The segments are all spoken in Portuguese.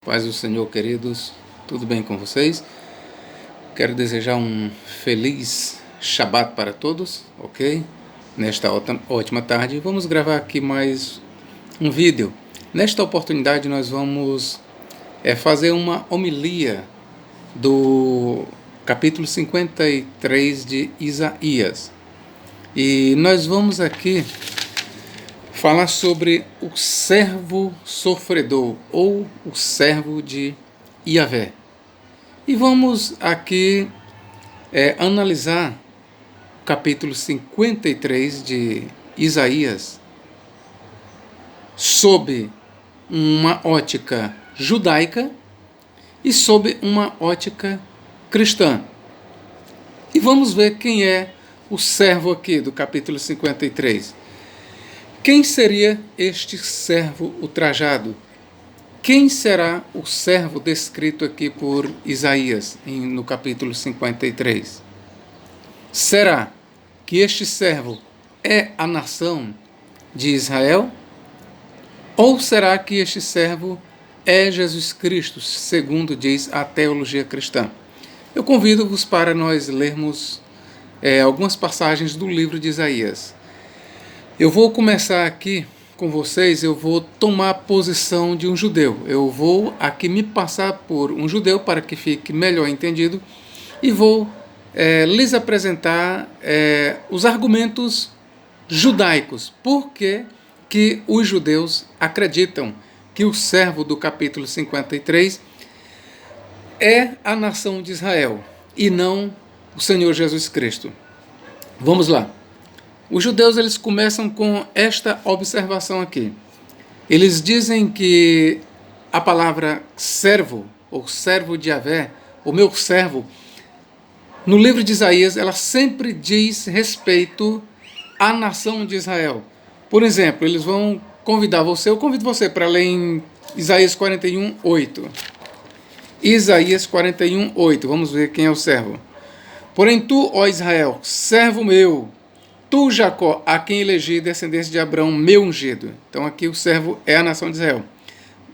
Paz do Senhor, queridos, tudo bem com vocês? Quero desejar um feliz Shabat para todos, ok? Nesta ótima tarde, vamos gravar aqui mais um vídeo. Nesta oportunidade, nós vamos fazer uma homilia do capítulo 53 de Isaías. E nós vamos aqui falar sobre o servo sofredor, ou o servo de Yahvé. E vamos aqui analisar o capítulo 53 de Isaías sob uma ótica judaica e sob uma ótica cristã. E vamos ver quem é o servo aqui do capítulo 53. Quem seria este servo ultrajado? Quem será o servo descrito aqui por Isaías no capítulo 53? Será que este servo é a nação de Israel? Ou será que este servo é Jesus Cristo, segundo diz a teologia cristã? Eu convido-vos para nós lermos algumas passagens do livro de Isaías. Eu vou começar aqui com vocês, eu vou tomar a posição de um judeu. Eu vou aqui me passar por um judeu para que fique melhor entendido e vou lhes apresentar os argumentos judaicos. Por que os judeus acreditam que o servo do capítulo 53 é a nação de Israel e não o Senhor Jesus Cristo? Vamos lá. Os judeus eles começam com esta observação aqui. Eles dizem que a palavra servo, ou servo de Yahvé, o meu servo, no livro de Isaías, ela sempre diz respeito à nação de Israel. Por exemplo, eles vão convidar você, eu convido você para ler em Isaías 41, 8. Isaías 41, 8, vamos ver quem é o servo. Porém tu, ó Israel, servo meu, tu, Jacó, a quem elegi descendência de Abraão, meu ungido. Então aqui o servo é a nação de Israel.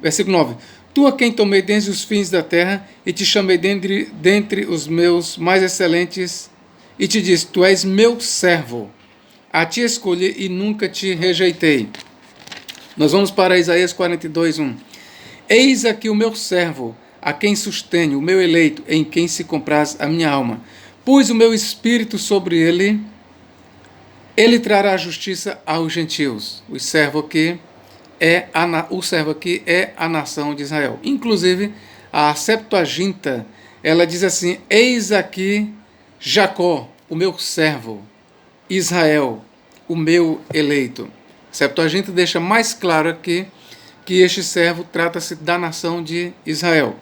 Versículo 9. Tu a quem tomei desde os fins da terra e te chamei dentre os meus mais excelentes e te disse, tu és meu servo. A ti escolhi e nunca te rejeitei. Nós vamos para Isaías 42, 1. Eis aqui o meu servo, a quem sustenho, o meu eleito, em quem se compraz a minha alma. Pus o meu espírito sobre ele. Ele trará a justiça aos gentios. O servo aqui é a nação de Israel. Inclusive, a Septuaginta, ela diz assim, eis aqui Jacó, o meu servo, Israel, o meu eleito. A Septuaginta deixa mais claro aqui que este servo trata-se da nação de Israel.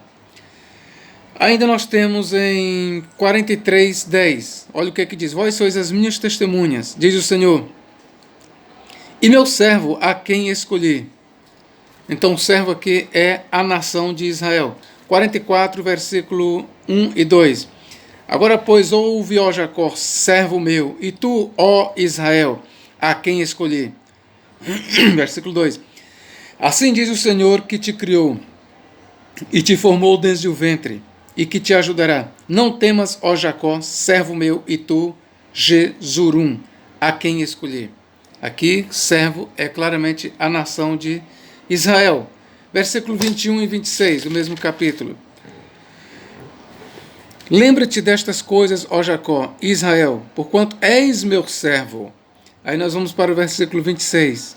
Ainda nós temos em 43, 10. Olha o que diz. Vós sois as minhas testemunhas, diz o Senhor. E meu servo, a quem escolhi. Então o servo aqui é a nação de Israel. 44, versículo 1 e 2. Agora, pois, ouve, ó Jacó, servo meu, e tu, ó Israel, a quem escolhi. Versículo 2. Assim diz o Senhor que te criou e te formou desde o ventre, e que te ajudará. Não temas, ó Jacó, servo meu, e tu, Jesurum, a quem escolhi. Aqui, servo é claramente a nação de Israel. Versículo 21 e 26 do mesmo capítulo. Lembra-te destas coisas, ó Jacó, Israel, porquanto és meu servo. Aí nós vamos para o versículo 26.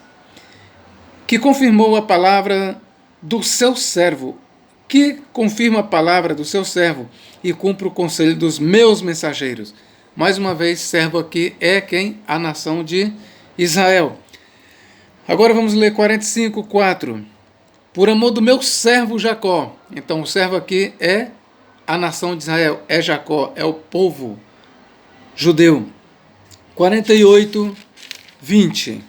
Que confirmou a palavra do seu servo, que confirma a palavra do seu servo e cumpre o conselho dos meus mensageiros. Mais uma vez, servo aqui é quem? A nação de Israel. Agora vamos ler 45, 4. Por amor do meu servo Jacó. Então o servo aqui é a nação de Israel, é Jacó, é o povo judeu. 48, 20.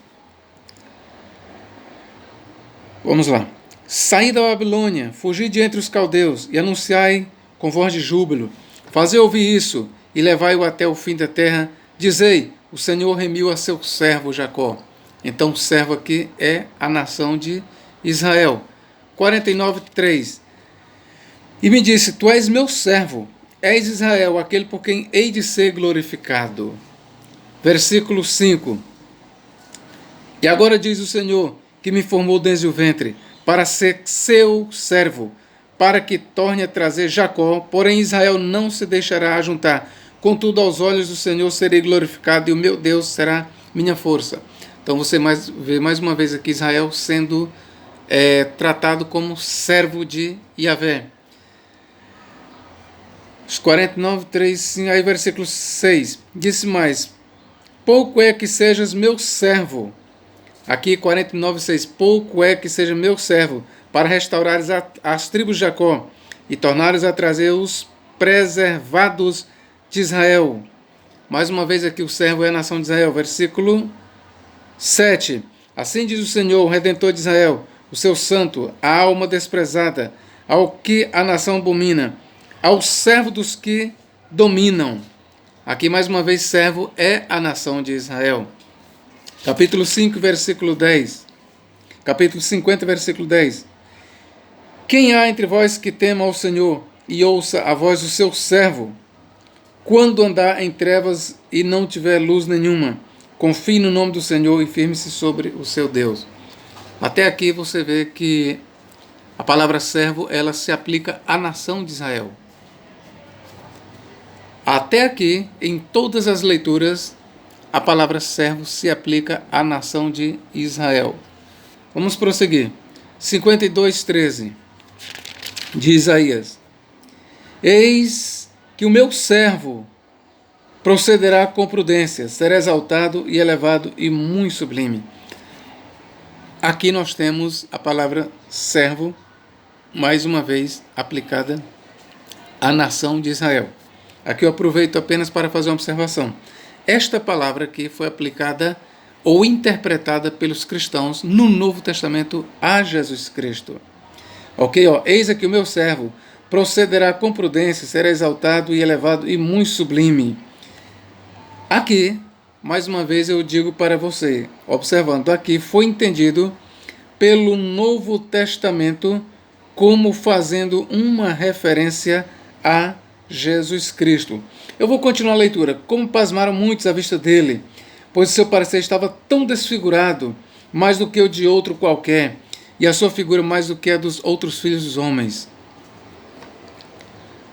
Vamos lá. Saí da Babilônia, fugi de entre os caldeus, e anunciai com voz de júbilo. Fazei ouvir isso, e levai-o até o fim da terra. Dizei, o Senhor remiu a seu servo Jacó. Então o servo aqui é a nação de Israel. 49, 3. E me disse: Tu és meu servo, és Israel, aquele por quem hei de ser glorificado. Versículo 5. E agora diz o Senhor, que me formou desde o ventre, para ser seu servo, para que torne a trazer Jacó, porém Israel não se deixará ajuntar. Contudo, aos olhos do Senhor serei glorificado, e o meu Deus será minha força. Então você vê mais uma vez aqui Israel sendo tratado como servo de Yahvé. 49, 3, 5, aí versículo 6. Disse mais: pouco é que sejas meu servo. Aqui 49, 6. Pouco é que seja meu servo, para restaurares as tribos de Jacó, e tornares a trazer os preservados de Israel. Mais uma vez aqui o servo é a nação de Israel. Versículo 7. Assim diz o Senhor, o Redentor de Israel, o seu santo, a alma desprezada, ao que a nação abomina, ao servo dos que dominam. Aqui mais uma vez servo é a nação de Israel. Capítulo 5, versículo 10. Capítulo 50, versículo 10. Quem há entre vós que tema ao Senhor e ouça a voz do seu servo, quando andar em trevas e não tiver luz nenhuma? Confie no nome do Senhor e firme-se sobre o seu Deus. Até aqui você vê que a palavra servo, ela se aplica à nação de Israel. Até aqui, em todas as leituras, a palavra servo se aplica à nação de Israel. Vamos prosseguir. 52:13 de Isaías. Eis que o meu servo procederá com prudência, será exaltado e elevado e muito sublime. Aqui nós temos a palavra servo, mais uma vez aplicada à nação de Israel. Aqui eu aproveito apenas para fazer uma observação. Esta palavra aqui foi aplicada ou interpretada pelos cristãos no Novo Testamento a Jesus Cristo. Ok? Eis aqui o meu servo, procederá com prudência, será exaltado e elevado e muito sublime. Aqui, mais uma vez eu digo para você, observando aqui, foi entendido pelo Novo Testamento como fazendo uma referência a Jesus Cristo. Eu vou continuar a leitura. Como pasmaram muitos à vista dele, pois o seu parecer estava tão desfigurado, mais do que o de outro qualquer, e a sua figura mais do que a dos outros filhos dos homens.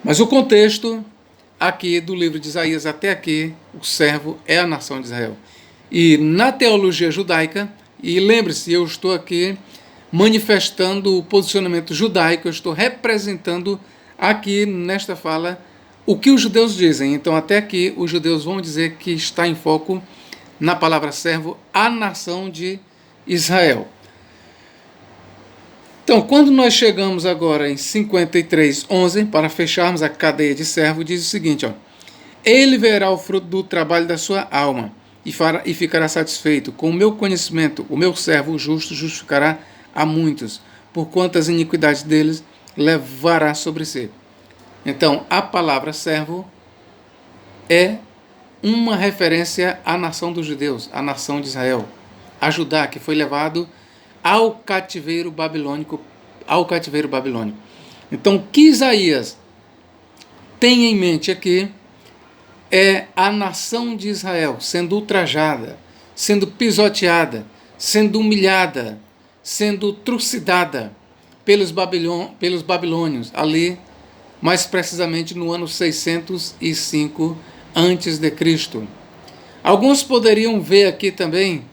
Mas o contexto aqui do livro de Isaías até aqui, o servo é a nação de Israel. E na teologia judaica, e lembre-se, eu estou aqui manifestando o posicionamento judaico, eu estou representando aqui nesta fala o que os judeus dizem. Então até aqui os judeus vão dizer que está em foco na palavra servo a nação de Israel. Então, quando nós chegamos agora em 53:11, para fecharmos a cadeia de servo, diz o seguinte: ele verá o fruto do trabalho da sua alma e ficará satisfeito. Com o meu conhecimento, o meu servo justo justificará a muitos, por quantas iniquidades deles levará sobre si. Então, a palavra servo é uma referência à nação dos judeus, à nação de Israel, a Judá, que foi levado ao cativeiro babilônico. Então, o que Isaías tem em mente aqui é a nação de Israel sendo ultrajada, sendo pisoteada, sendo humilhada, sendo trucidada pelos babilônios, ali, mais precisamente no ano 605 a.C. Alguns poderiam ver aqui também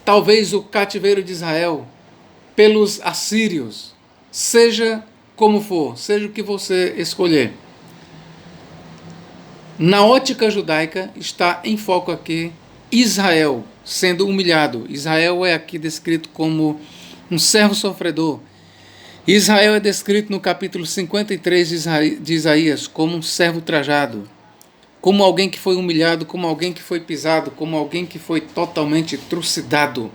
talvez o cativeiro de Israel pelos assírios, seja como for, seja o que você escolher. Na ótica judaica está em foco aqui Israel sendo humilhado. Israel é aqui descrito como um servo sofredor. Israel é descrito no capítulo 53 de Isaías como um servo trajado, como alguém que foi humilhado, como alguém que foi pisado, como alguém que foi totalmente trucidado,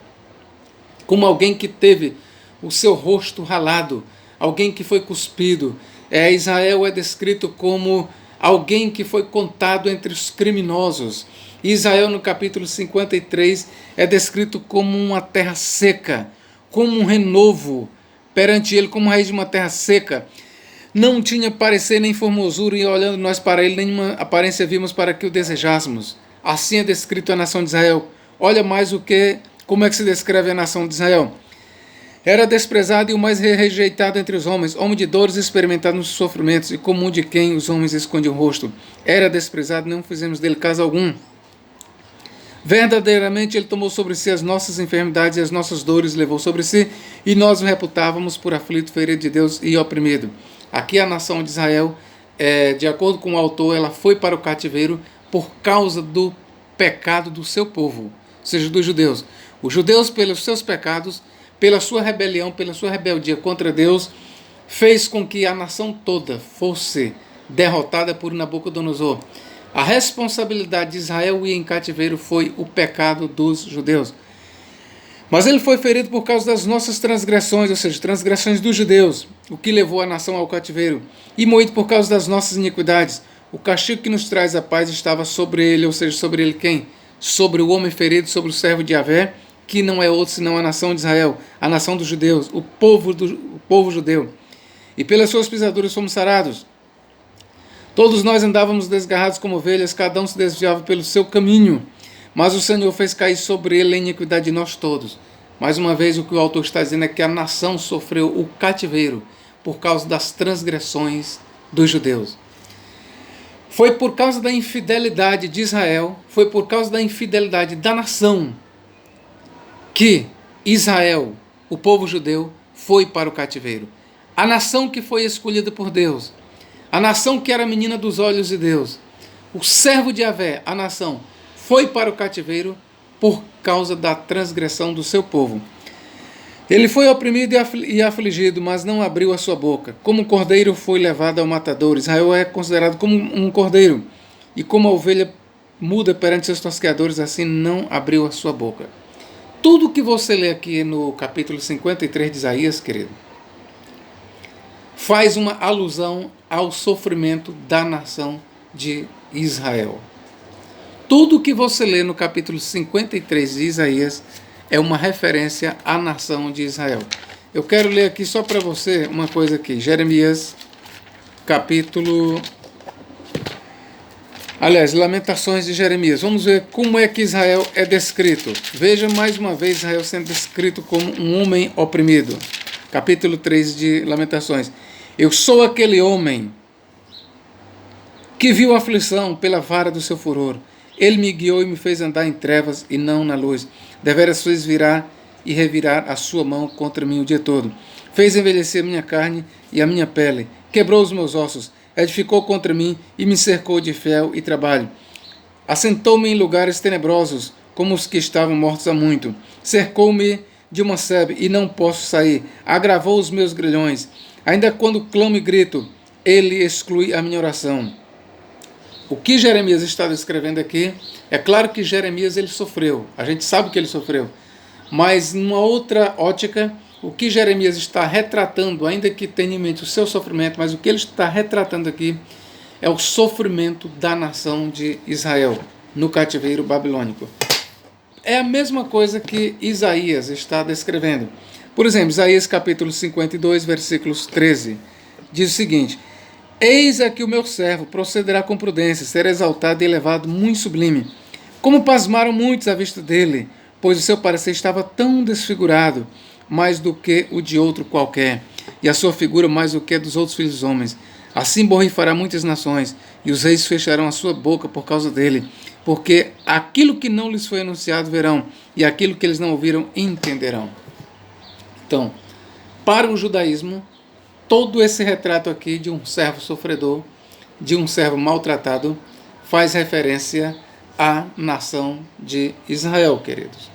como alguém que teve o seu rosto ralado, alguém que foi cuspido. Israel é descrito como alguém que foi contado entre os criminosos. Israel, no capítulo 53, é descrito como uma terra seca, como um renovo perante ele, como raiz de uma terra seca. Não tinha parecer nem formosura, e olhando nós para ele, nenhuma aparência vimos para que o desejássemos. Assim é descrito a nação de Israel. Olha mais como é que se descreve a nação de Israel. Era desprezado e o mais rejeitado entre os homens, homem de dores, experimentado nos sofrimentos, e comum de quem os homens escondem o rosto. Era desprezado, não fizemos dele caso algum. Verdadeiramente ele tomou sobre si as nossas enfermidades e as nossas dores levou sobre si, e nós o reputávamos por aflito, ferido de Deus e oprimido. Aqui a nação de Israel, de acordo com o autor, ela foi para o cativeiro por causa do pecado do seu povo, ou seja, dos judeus. Os judeus, pelos seus pecados, pela sua rebelião, pela sua rebeldia contra Deus, fez com que a nação toda fosse derrotada por Nabucodonosor. A responsabilidade de Israel ir em cativeiro foi o pecado dos judeus. Mas ele foi ferido por causa das nossas transgressões, ou seja, transgressões dos judeus, o que levou a nação ao cativeiro, e moído por causa das nossas iniquidades. O castigo que nos traz a paz estava sobre ele, ou seja, sobre ele quem? Sobre o homem ferido, sobre o servo de Yahvé, que não é outro senão a nação de Israel, a nação dos judeus, o povo judeu. E pelas suas pisaduras fomos sarados. Todos nós andávamos desgarrados como ovelhas, cada um se desviava pelo seu caminho, mas o Senhor fez cair sobre ele a iniquidade de nós todos. Mais uma vez, o que o autor está dizendo é que a nação sofreu o cativeiro por causa das transgressões dos judeus. Foi por causa da infidelidade de Israel, foi por causa da infidelidade da nação que Israel, o povo judeu, foi para o cativeiro. A nação que foi escolhida por Deus, a nação que era a menina dos olhos de Deus, o servo de Yahvé, a nação, foi para o cativeiro por causa da transgressão do seu povo. Ele foi oprimido e afligido, mas não abriu a sua boca. Como um cordeiro foi levado ao matador. Israel é considerado como um cordeiro, e como a ovelha muda perante seus tosqueadores, assim não abriu a sua boca. Tudo que você lê aqui no capítulo 53 de Isaías, querido, faz uma alusão ao sofrimento da nação de Israel. Tudo que você lê no capítulo 53 de Isaías é uma referência à nação de Israel. Eu quero ler aqui só para você uma coisa aqui. Jeremias, Lamentações de Jeremias. Vamos ver como é que Israel é descrito. Veja mais uma vez Israel sendo descrito como um homem oprimido. Capítulo 3 de Lamentações. Eu sou aquele homem que viu a aflição pela vara do seu furor. Ele me guiou e me fez andar em trevas e não na luz. Deveras fez virar e revirar a sua mão contra mim o dia todo. Fez envelhecer a minha carne e a minha pele. Quebrou os meus ossos. Edificou contra mim e me cercou de fel e trabalho. Assentou-me em lugares tenebrosos, como os que estavam mortos há muito. Cercou-me de uma sebe e não posso sair. Agravou os meus grilhões. Ainda quando clamo e grito, ele exclui a minha oração. O que Jeremias está descrevendo aqui, é claro que Jeremias ele sofreu, a gente sabe que ele sofreu, mas numa outra ótica, o que Jeremias está retratando, ainda que tenha em mente o seu sofrimento, mas o que ele está retratando aqui é o sofrimento da nação de Israel no cativeiro babilônico. É a mesma coisa que Isaías está descrevendo. Por exemplo, Isaías capítulo 52, versículos 13, diz o seguinte: Eis aqui o meu servo procederá com prudência, será exaltado e elevado muito sublime. Como pasmaram muitos à vista dele, pois o seu parecer estava tão desfigurado, mais do que o de outro qualquer, e a sua figura mais do que a dos outros filhos dos homens. Assim borrifará muitas nações, e os reis fecharão a sua boca por causa dele, porque aquilo que não lhes foi anunciado verão, e aquilo que eles não ouviram entenderão. Então, para o judaísmo, todo esse retrato aqui de um servo sofredor, de um servo maltratado, faz referência à nação de Israel, queridos.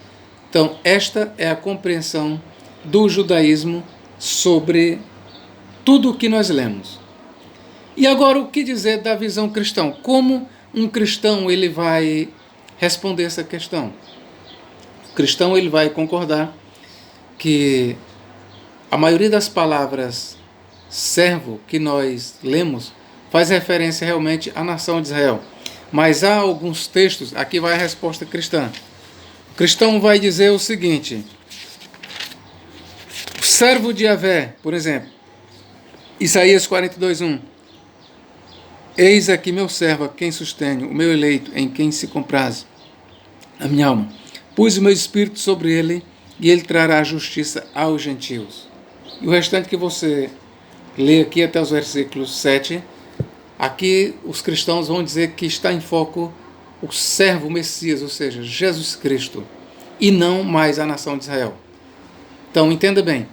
Então, esta é a compreensão do judaísmo sobre tudo o que nós lemos. E agora, o que dizer da visão cristã? Como um cristão ele vai responder essa questão? O cristão ele vai concordar que a maioria das palavras servo que nós lemos faz referência realmente à nação de Israel. Mas há alguns textos, aqui vai a resposta cristã. O cristão vai dizer o seguinte: o servo de Yahvé, por exemplo, Isaías 42:1. Eis aqui meu servo, a quem sustenho, o meu eleito, em quem se compraz a minha alma. Pus o meu espírito sobre ele, e ele trará justiça aos gentios. E o restante que você lê aqui até os versículos 7, aqui os cristãos vão dizer que está em foco o servo, o Messias, ou seja, Jesus Cristo, e não mais a nação de Israel. Então, entenda bem,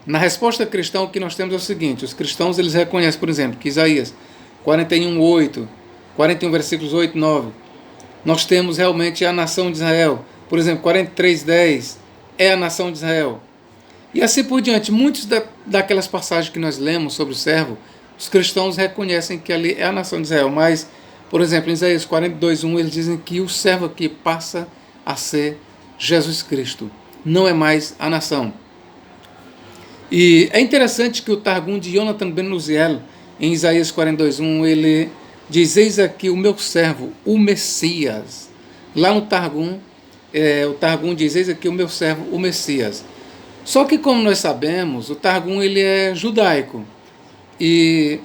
na resposta cristã o que nós temos é o seguinte: os cristãos eles reconhecem, por exemplo, que Isaías 41:8, 41 versículos 8 e 9, nós temos realmente a nação de Israel. Por exemplo, 43:10 é a nação de Israel. E assim por diante, muitas daquelas passagens que nós lemos sobre o servo, os cristãos reconhecem que ali é a nação de Israel. Mas, por exemplo, em Isaías 42:1, eles dizem que o servo aqui passa a ser Jesus Cristo, não é mais a nação. E é interessante que o Targum de Jonathan Ben Uziel, em Isaías 42:1, ele diz: eis aqui o meu servo, o Messias. Lá no Targum, o Targum diz: eis aqui o meu servo, o Messias. Só que, como nós sabemos, o Targum ele é judaico. E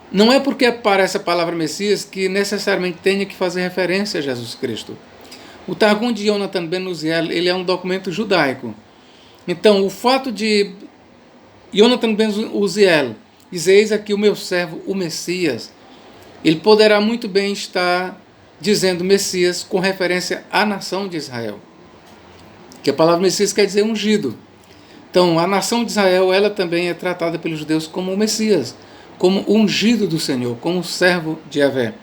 não é porque aparece a palavra Messias que necessariamente tenha que fazer referência a Jesus Cristo. O Targum de Jonathan Ben Uziel, ele é um documento judaico. Então, o fato de Jonathan Ben Uziel dizer: eis aqui o meu servo, o Messias, ele poderá muito bem estar dizendo Messias com referência à nação de Israel. Que a palavra Messias quer dizer ungido. Então, a nação de Israel, ela também é tratada pelos judeus como o Messias, como ungido do Senhor, como servo de Yahvé.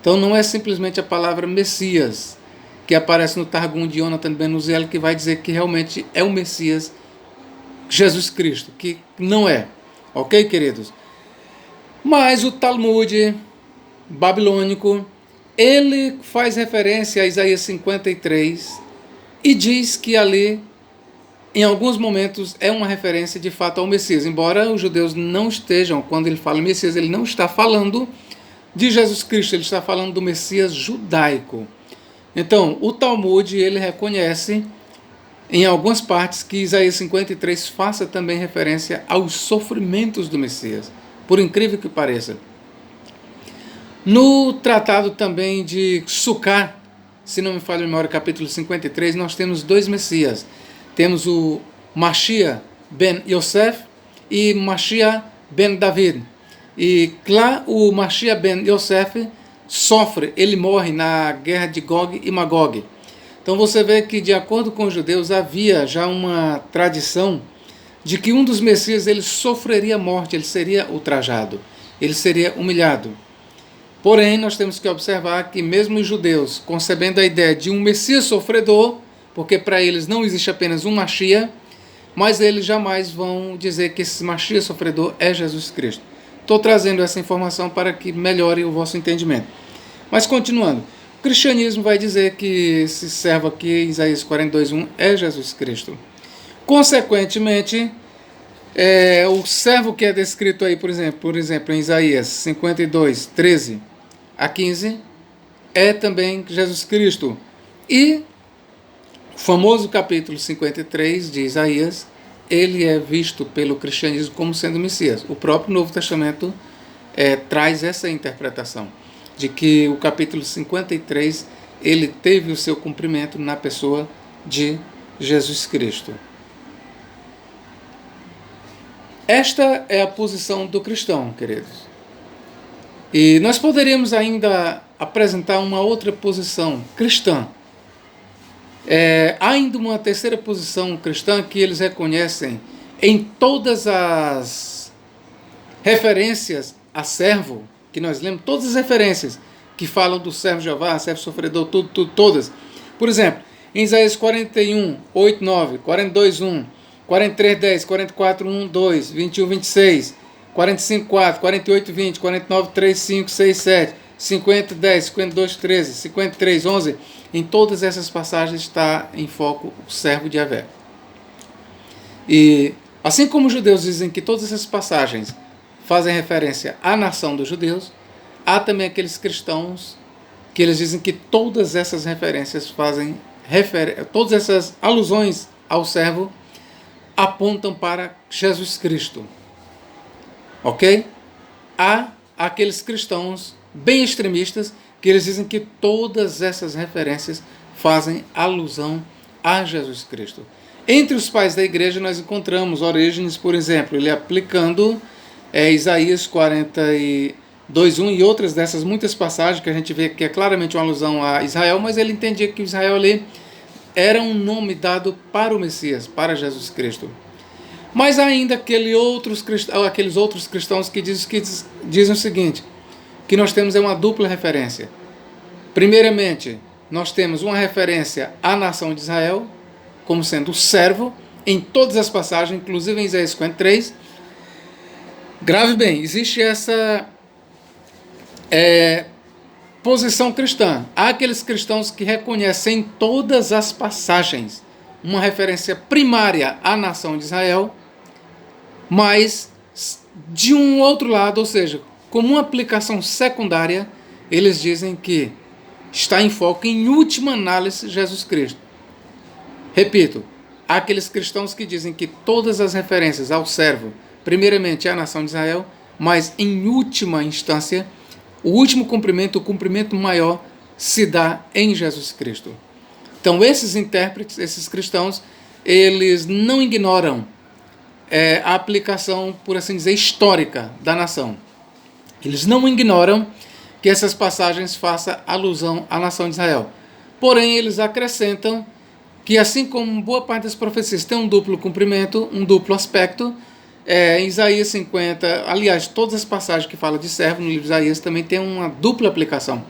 Então, não é simplesmente a palavra Messias que aparece no Targum de Jonathan Ben Uziel que vai dizer que realmente é o Messias Jesus Cristo, que não é. Ok, queridos? Mas o Talmud babilônico, ele faz referência a Isaías 53 e diz que ali, em alguns momentos, é uma referência de fato ao Messias. Embora os judeus não estejam, quando ele fala Messias, ele não está falando de Jesus Cristo, ele está falando do Messias judaico. Então, o Talmud, ele reconhece em algumas partes que Isaías 53 faça também referência aos sofrimentos do Messias, por incrível que pareça. No tratado também de Sukkah, se não me falha a memória, capítulo 53, nós temos dois Messias. Temos o Mashiach ben Yosef e Mashiach ben David. E lá o Mashiach ben Yosef sofre, ele morre na guerra de Gog e Magog. Então você vê que, de acordo com os judeus, havia já uma tradição de que um dos Messias ele sofreria morte, ele seria ultrajado, ele seria humilhado. Porém, nós temos que observar que mesmo os judeus, concebendo a ideia de um Messias sofredor, porque para eles não existe apenas um Mashiach, mas eles jamais vão dizer que esse Mashiach sofredor é Jesus Cristo. Estou trazendo essa informação para que melhore o vosso entendimento. Mas continuando, o cristianismo vai dizer que esse servo aqui, Isaías 42:1, é Jesus Cristo. Consequentemente, o servo que é descrito aí, por exemplo, em Isaías 52:13 a 15, é também Jesus Cristo. E o famoso capítulo 53 de Isaías, ele é visto pelo cristianismo como sendo Messias. O próprio Novo Testamento traz essa interpretação de que o capítulo 53 ele teve o seu cumprimento na pessoa de Jesus Cristo. Esta é a posição do cristão, queridos. E nós poderíamos ainda apresentar uma outra posição cristã. Há ainda uma terceira posição cristã que eles reconhecem em todas as referências a servo, que nós lemos, todas as referências que falam do servo Jeová, servo sofredor, todas. Por exemplo, em Isaías 41:8, 9, 42:1, 43:10, 44:1, 2, 21:26, 45:4, 48:20, 49:3, 5, 6, 7, 50:10, 52:13, 53:11, em todas essas passagens está em foco o servo de Yahvé. E assim como os judeus dizem que todas essas passagens fazem referência à nação dos judeus, há também aqueles cristãos que eles dizem que todas essas referências todas essas alusões ao servo apontam para Jesus Cristo. Ok? Há aqueles cristãos bem extremistas que eles dizem que todas essas referências fazem alusão a Jesus Cristo. Entre os pais da igreja nós encontramos Orígenes, por exemplo, ele aplicando Isaías 42:1 e outras dessas muitas passagens que a gente vê que é claramente uma alusão a Israel, mas ele entendia que Israel ali era um nome dado para o Messias, para Jesus Cristo. Mas ainda aqueles outros cristãos que dizem o seguinte, que nós temos uma dupla referência. Primeiramente, nós temos uma referência à nação de Israel, como sendo o servo, em todas as passagens, inclusive em Isaías 53. Grave bem, existe essa posição cristã. Há aqueles cristãos que reconhecem em todas as passagens uma referência primária à nação de Israel, mas de um outro lado, ou seja, como uma aplicação secundária, eles dizem que está em foco, em última análise, Jesus Cristo. Repito, há aqueles cristãos que dizem que todas as referências ao servo, primeiramente à nação de Israel, mas em última instância, o último cumprimento, o cumprimento maior, se dá em Jesus Cristo. Então esses intérpretes, esses cristãos, eles não ignoram a aplicação, por assim dizer, histórica da nação. Eles não ignoram que essas passagens façam alusão à nação de Israel. Porém, eles acrescentam que, assim como boa parte das profecias tem um duplo cumprimento, um duplo aspecto, em Isaías 50, aliás, todas as passagens que falam de servo no livro de Isaías também tem uma dupla aplicação.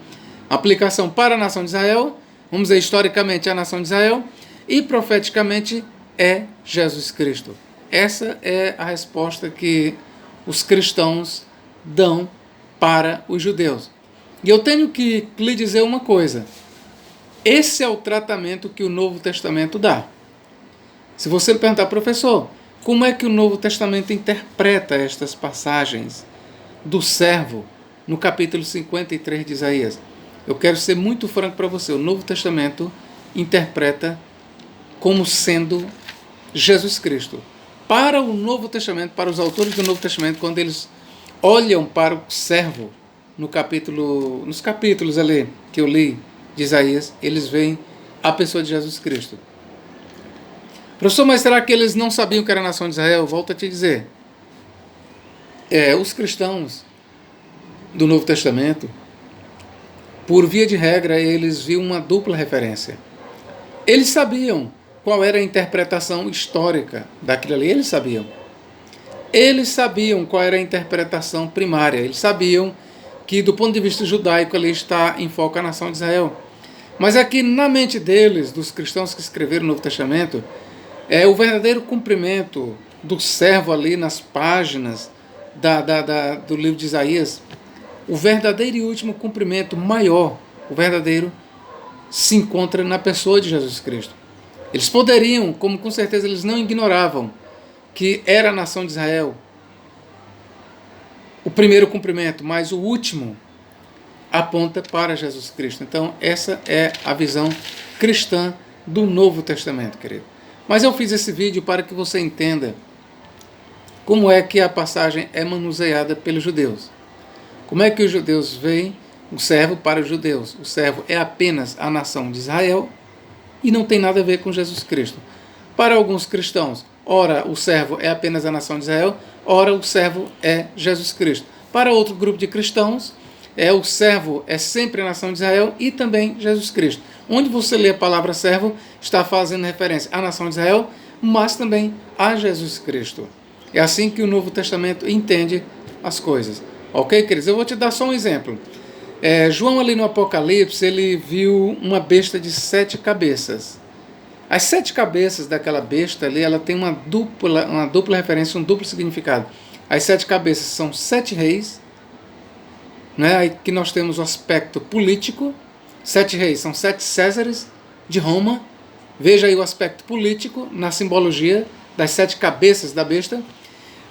Aplicação para a nação de Israel, vamos dizer, historicamente a nação de Israel, e profeticamente é Jesus Cristo. Essa é a resposta que os cristãos dão para os judeus. E eu tenho que lhe dizer uma coisa. Esse é o tratamento que o Novo Testamento dá. Se você perguntar, professor, como é que o Novo Testamento interpreta estas passagens do servo no capítulo 53 de Isaías? Eu quero ser muito franco para você. O Novo Testamento interpreta como sendo Jesus Cristo. Para o Novo Testamento, para os autores do Novo Testamento, quando eles olham para o servo nos capítulos ali que eu li de Isaías, eles veem a pessoa de Jesus Cristo. Professor, mas será que eles não sabiam que era a nação de Israel? Volto a te dizer. Os cristãos do Novo Testamento, por via de regra, eles viam uma dupla referência. Eles sabiam qual era a interpretação histórica daquilo ali. Eles sabiam. Eles sabiam qual era a interpretação primária. Eles sabiam que, do ponto de vista judaico, ali está em foco a nação de Israel. Mas aqui, na mente deles, dos cristãos que escreveram o Novo Testamento, o verdadeiro cumprimento do servo ali nas páginas do livro de Isaías, o verdadeiro e último cumprimento maior, o verdadeiro, se encontra na pessoa de Jesus Cristo. Eles poderiam, como com certeza eles não ignoravam, que era a nação de Israel o primeiro cumprimento, mas o último aponta para Jesus Cristo. Então, essa é a visão cristã do Novo Testamento, querido. Mas eu fiz esse vídeo para que você entenda como é que a passagem é manuseada pelos judeus. Como é que os judeus veem o servo para os judeus? O servo é apenas a nação de Israel e não tem nada a ver com Jesus Cristo. Para alguns cristãos, ora o servo é apenas a nação de Israel, ora o servo é Jesus Cristo. Para outro grupo de cristãos, o servo é sempre a nação de Israel e também Jesus Cristo. Onde você lê a palavra servo, está fazendo referência à nação de Israel, mas também a Jesus Cristo. É assim que o Novo Testamento entende as coisas. Ok, queridos? Eu vou te dar só um exemplo. João ali no Apocalipse, ele viu uma besta de 7 cabeças. As 7 cabeças daquela besta ali, ela tem uma dupla referência, um duplo significado. As 7 cabeças são 7 reis, né? Aqui nós temos o aspecto político. 7 reis são 7 Césares de Roma. Veja aí o aspecto político na simbologia das 7 cabeças da besta.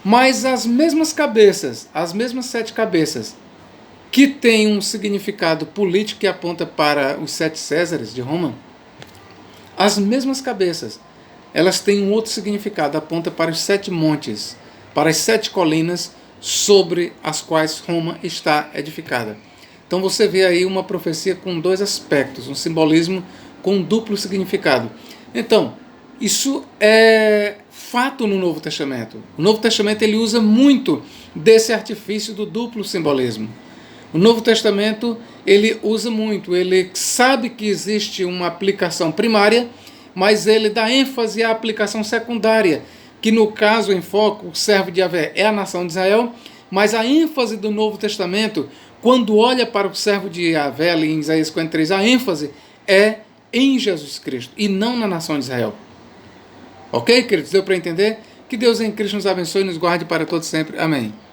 Mas as mesmas cabeças, as mesmas 7 cabeças, que têm um significado político que aponta para os 7 Césares de Roma, as mesmas cabeças, elas têm um outro significado, aponta para os 7 montes, para as 7 colinas sobre as quais Roma está edificada. Então você vê aí uma profecia com dois aspectos, um simbolismo com um duplo significado. Então, isso é fato no Novo Testamento. O Novo Testamento ele usa muito desse artifício do duplo simbolismo. O Novo Testamento ele usa muito, ele sabe que existe uma aplicação primária, mas ele dá ênfase à aplicação secundária, que no caso em foco, o servo de Yahvé é a nação de Israel, mas a ênfase do Novo Testamento, quando olha para o servo de Yahvé, ali em Isaías 53, a ênfase é em Jesus Cristo e não na nação de Israel. Ok, queridos? Deu para entender? Que Deus em Cristo nos abençoe e nos guarde para todos sempre. Amém.